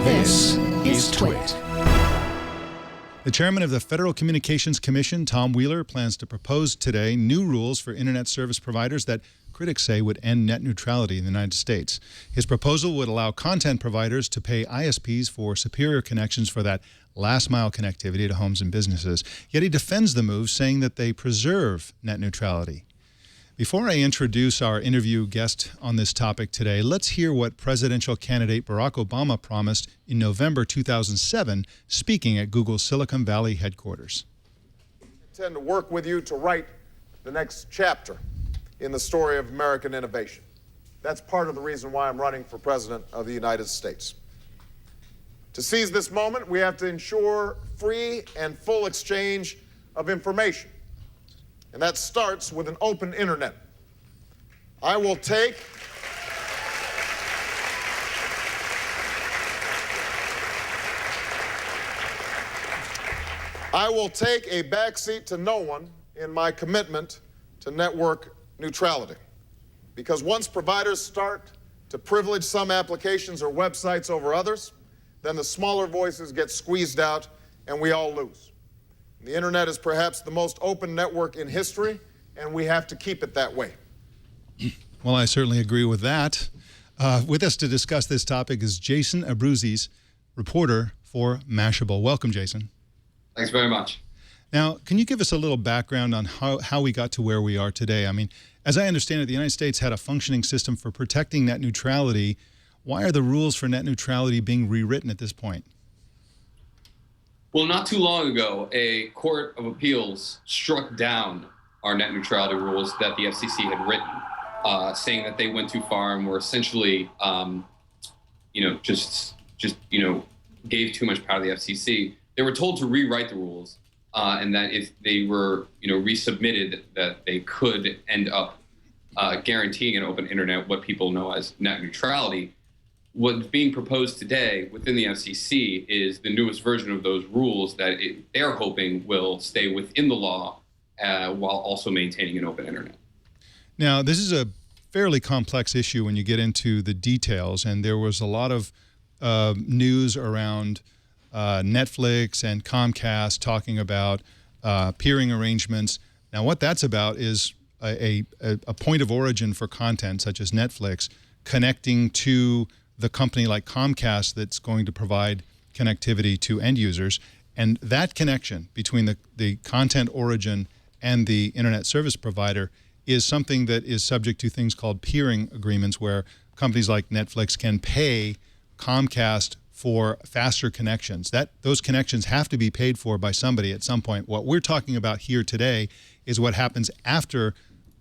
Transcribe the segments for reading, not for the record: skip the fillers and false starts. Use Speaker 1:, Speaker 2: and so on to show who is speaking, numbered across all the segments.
Speaker 1: This is Twit.
Speaker 2: The chairman of the Federal Communications Commission, Tom Wheeler, plans to propose today new rules for internet service providers that critics say would end net neutrality in the United States. His proposal would allow content providers to pay ISPs for superior connections for that last-mile connectivity to homes and businesses. Yet he defends the move, saying that they preserve net neutrality. Before I introduce our interview guest on this topic today, let's hear what presidential candidate Barack Obama promised in November 2007, speaking at Google's Silicon Valley headquarters.
Speaker 3: I intend to work with you to write the next chapter in the story of American innovation. That's part of the reason why I'm running for president of the United States. To seize this moment, we have to ensure free and full exchange of information. And that starts with an open internet. I will take a backseat to no one in my commitment to network neutrality. Because once providers start to privilege some applications or websites over others, then the smaller voices get squeezed out and we all lose. The internet is perhaps the most open network in history, and we have to keep it that way.
Speaker 2: Well, I certainly agree with that. With us to discuss this topic is Jason Abruzzi, reporter for Mashable. Welcome, Jason.
Speaker 4: Thanks very much.
Speaker 2: Now, can you give us a little background on how we got to where we are today? I mean, as I understand it, the United States had a functioning system for protecting net neutrality. Why are the rules for net neutrality being rewritten at this point?
Speaker 4: Well, not too long ago, a court of appeals struck down our net neutrality rules that the FCC had written, saying that they went too far and were essentially, just gave too much power to the FCC. They were told to rewrite the rules, and that if they were, resubmitted, that they could end up guaranteeing an open internet, what people know as net neutrality. What's being proposed today within the FCC is the newest version of those rules that they're hoping will stay within the law while also maintaining an open internet.
Speaker 2: Now, this is a fairly complex issue when you get into the details, and there was a lot of news around Netflix and Comcast talking about peering arrangements. Now, what that's about is a point of origin for content such as Netflix connecting to the company like Comcast that's going to provide connectivity to end users. And that connection between the content origin and the internet service provider is something that is subject to things called peering agreements, where companies like Netflix can pay Comcast for faster connections. Those connections have to be paid for by somebody at some point. What we're talking about here today is what happens after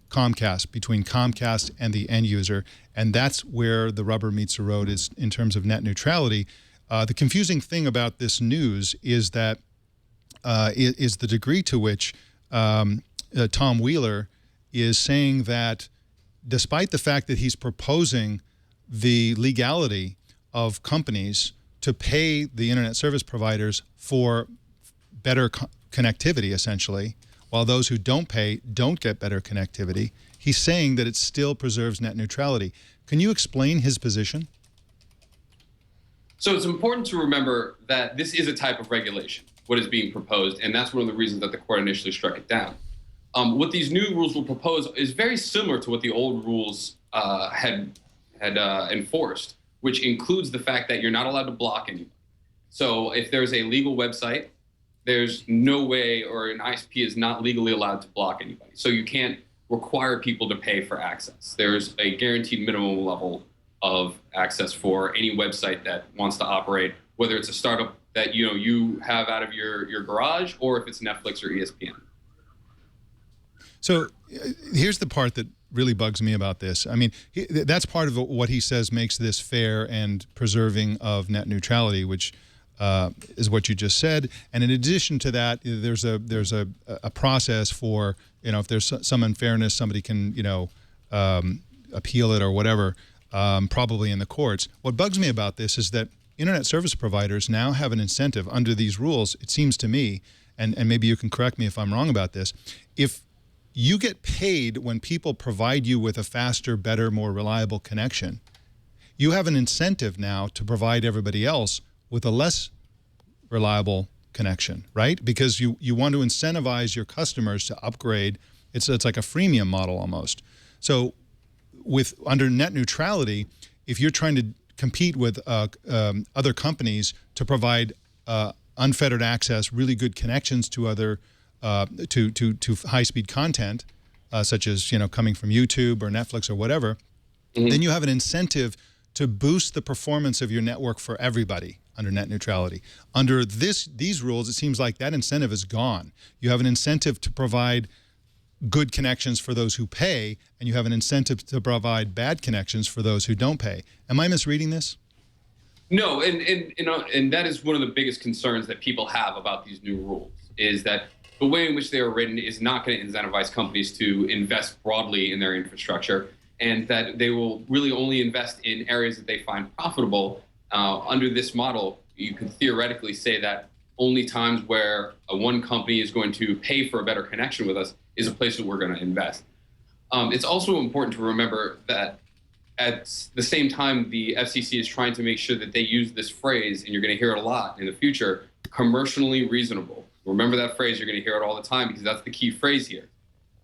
Speaker 2: Comcast, between Comcast and the end user, and that's where the rubber meets the road is in terms of net neutrality. The confusing thing about this news is that is the degree to which Tom Wheeler is saying that despite the fact that he's proposing the legality of companies to pay the internet service providers for better connectivity, essentially, while those who don't pay don't get better connectivity, he's saying that it still preserves net neutrality. Can you explain his position?
Speaker 4: So it's important to remember that this is a type of regulation, what is being proposed, and that's one of the reasons that the court initially struck it down. What these new rules will propose is very similar to what the old rules had enforced, which includes the fact that you're not allowed to block anybody. So if there's a legal website, there's no way, or an ISP is not legally allowed to block anybody. So you can't require people to pay for access. There's a guaranteed minimum level of access for any website that wants to operate, whether it's a startup that you have out of your garage, or if it's Netflix or ESPN.
Speaker 2: So here's the part that really bugs me about this. I mean, that's part of what he says makes this fair and preserving of net neutrality, which is what you just said. And in addition to that, there's a process for, if there's some unfairness, somebody can, appeal it or whatever, probably in the courts. What bugs me about this is that internet service providers now have an incentive under these rules, it seems to me, and maybe you can correct me if I'm wrong about this, if you get paid when people provide you with a faster, better, more reliable connection, you have an incentive now to provide everybody else with a less reliable connection, right? Because you want to incentivize your customers to upgrade. It's like a freemium model almost. So under net neutrality, if you're trying to compete with other companies to provide unfettered access, really good connections to other to high-speed content, such as coming from YouTube or Netflix or whatever, then you have an incentive to boost the performance of your network for everybody under net neutrality. Under these rules, it seems like that incentive is gone. You have an incentive to provide good connections for those who pay, and you have an incentive to provide bad connections for those who don't pay. Am I misreading this?
Speaker 4: No, and that is one of the biggest concerns that people have about these new rules, is that the way in which they are written is not going to incentivize companies to invest broadly in their infrastructure, and that they will really only invest in areas that they find profitable. Under this model, you could theoretically say that only times where one company is going to pay for a better connection with us is a place that we're going to invest. It's also important to remember that at the same time, the FCC is trying to make sure that they use this phrase, and you're going to hear it a lot in the future, commercially reasonable. Remember that phrase, you're going to hear it all the time because that's the key phrase here.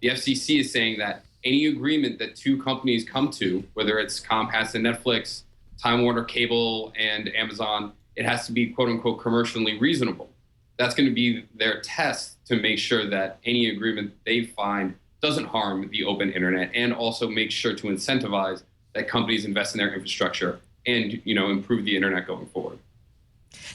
Speaker 4: The FCC is saying that any agreement that two companies come to, whether it's Comcast and Netflix, Time Warner Cable and Amazon, it has to be quote unquote commercially reasonable. That's going to be their test to make sure that any agreement they find doesn't harm the open internet, and also make sure to incentivize that companies invest in their infrastructure and improve the internet going forward.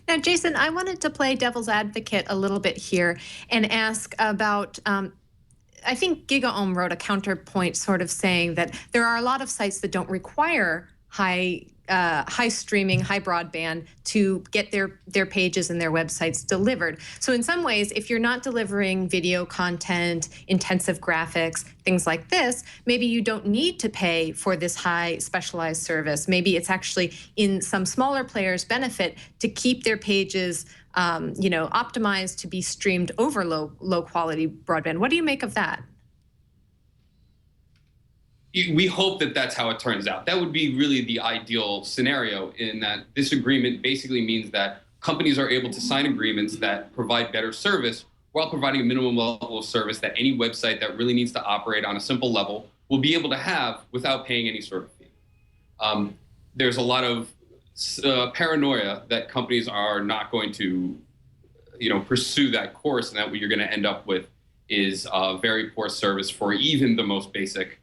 Speaker 5: Now, Jason, I wanted to play devil's advocate a little bit here and ask about, I think GigaOM wrote a counterpoint sort of saying that there are a lot of sites that don't require high streaming, high broadband to get their pages and their websites delivered. So in some ways, if you're not delivering video content, intensive graphics, things like this, maybe you don't need to pay for this high specialized service. Maybe it's actually in some smaller players' benefit to keep their pages optimized to be streamed over low quality broadband. What do you make of that?
Speaker 4: We hope that that's how it turns out. That would be really the ideal scenario, in that this agreement basically means that companies are able to sign agreements that provide better service while providing a minimum level of service that any website that really needs to operate on a simple level will be able to have without paying any sort of fee. There's a lot of paranoia that companies are not going to pursue that course, and that what you're going to end up with is very poor service for even the most basic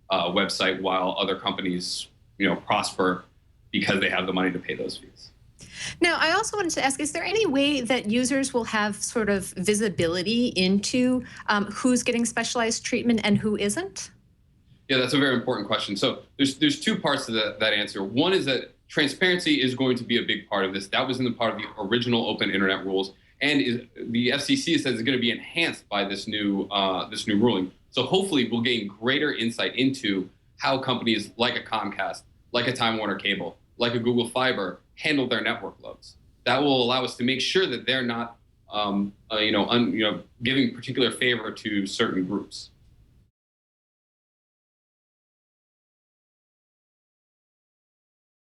Speaker 4: website, while other companies, prosper because they have the money to pay those fees.
Speaker 5: Now, I also wanted to ask, is there any way that users will have sort of visibility into who's getting specialized treatment and who isn't?
Speaker 4: Yeah, that's a very important question. So there's two parts to that answer. One is that transparency is going to be a big part of this. That was in the part of the original open internet rules, and the FCC says it's going to be enhanced by this new ruling. So hopefully we'll gain greater insight into how companies like a Comcast, like a Time Warner Cable, like a Google Fiber handle their network loads. That will allow us to make sure that they're not, giving particular favor to certain groups.